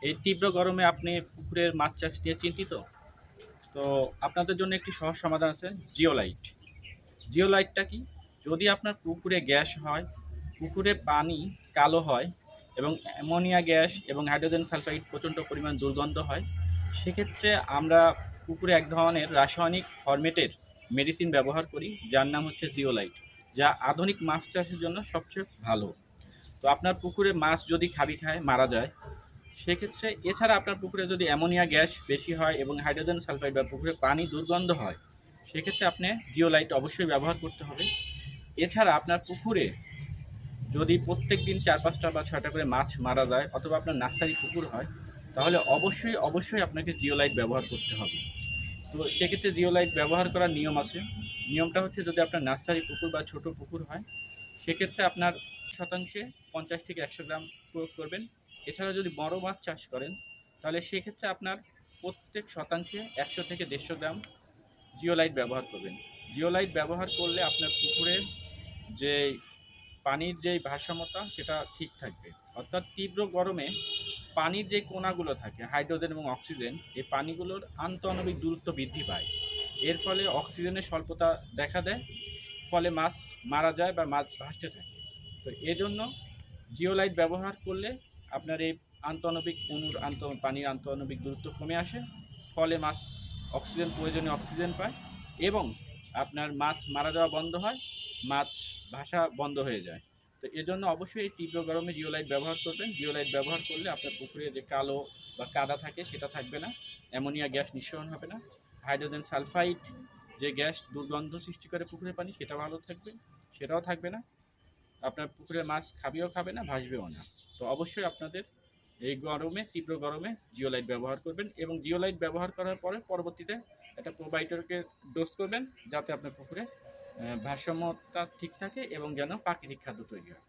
এই তীব্র গরমে আপনি পুকুরের মাছ চাষ নিয়ে চিন্তিত? তো আপনাদের জন্য একটি সহজ সমাধান আছে, জিওলাইট। জিওলাইটটা কি? যদি আপনার পুকুরে গ্যাস হয়, পুকুরে পানি কালো হয় এবং অ্যামোনিয়া গ্যাস এবং হাইড্রোজেন সালফাইড প্রচণ্ড পরিমাণ দুর্গন্ধ হয়, সেক্ষেত্রে আমরা পুকুরে এক ধরনের রাসায়নিক ফরমেটের মেডিসিন ব্যবহার করি, যার নাম হচ্ছে জিওলাইট, যা আধুনিক মাছ চাষের জন্য সবচেয়ে ভালো। তো আপনার পুকুরে মাছ যদি খাবি খায় মারা যায়, সেক্ষেত্রে এছাড়া আপনার পুকুরে যদি অ্যামোনিয়া গ্যাস বেশি হয় এবং হাইড্রোজেন সালফাইড বা পুকুরে পানি দুর্গন্ধ হয়, সেক্ষেত্রে আপনি জিওলাইট অবশ্যই ব্যবহার করতে হবে। এছাড়া আপনার পুকুরে যদি প্রত্যেক দিন ৪-৫টা বা ৬টা করে মাছ মারা যায় অথবা আপনার নার্সারি পুকুর হয়, তাহলে অবশ্যই আপনাকে জিওলাইট ব্যবহার করতে হবে। তো সেক্ষেত্রে জিওলাইট ব্যবহার করার নিয়ম আছে। নিয়মটা হচ্ছে, যদি আপনার নার্সারি পুকুর বা ছোট পুকুর হয়, সেক্ষেত্রে আপনার শতাংশে ৫০ থেকে ১০০ গ্রাম প্রয়োগ করবেন। এছাড়া যদি বড় মাছ চাষ করেন, তাহলে সেক্ষেত্রে আপনার প্রত্যেক শতাংশে ১০০ থেকে ১৫০ গ্রাম জিওলাইট ব্যবহার করবেন। জিওলাইট ব্যবহার করলে আপনার পুকুরের যে পানির যে ভারসাম্যতা সেটা ঠিক থাকবে। অর্থাৎ তীব্র গরমে পানির যে কণাগুলো থাকে, হাইড্রোজেন এবং অক্সিজেন, এই পানিগুলোর আন্তঃআণবিক দূরত্ব বৃদ্ধি পায়। এর ফলে অক্সিজেনের স্বল্পতা দেখা দেয়, ফলে মাছ মারা যায় বা মাছ ভাসতে থাকে। তো এজন্য জিওলাইট ব্যবহার করলে আপনার এই আন্তঃআণবিক অণুর পানির আন্তঃআণবিক দূরত্ব কমে আসে, ফলে মাছ প্রয়োজনীয় অক্সিজেন পায় এবং আপনার মাছ মারা যাওয়া বন্ধ হয়, মাছ ভাসা বন্ধ হয়ে যায়। তো এজন্য অবশ্যই এই তীব্র গরমে জিওলাইট ব্যবহার করবেন। জিওলাইট ব্যবহার করলে আপনার পুকুরে যে কালো বা কাদা থাকে সেটা থাকবে না, অ্যামোনিয়া গ্যাস নিঃসরণ হবে না, হাইড্রোজেন সালফাইড যে গ্যাস দুর্গন্ধ সৃষ্টি করে পুকুরের পানি, সেটা ভালো থাকবে, সেটাও থাকবে না। আপনার পুকুরের মাছ খাবেও খাবে না, ভাসবেও না। তো অবশ্যই আপনাদের এই গরমে, তীব্র গরমে জিওলাইট ব্যবহার করবেন এবং জিওলাইট ব্যবহার করার পরে পরবর্তীতে একটা প্রোবাইটরকে ডোজ করবেন, যাতে আপনার পুকুরে ভারসাম্যতা ঠিক থাকে এবং যেন প্রাকৃতিক খাদ্য তৈরি হয়।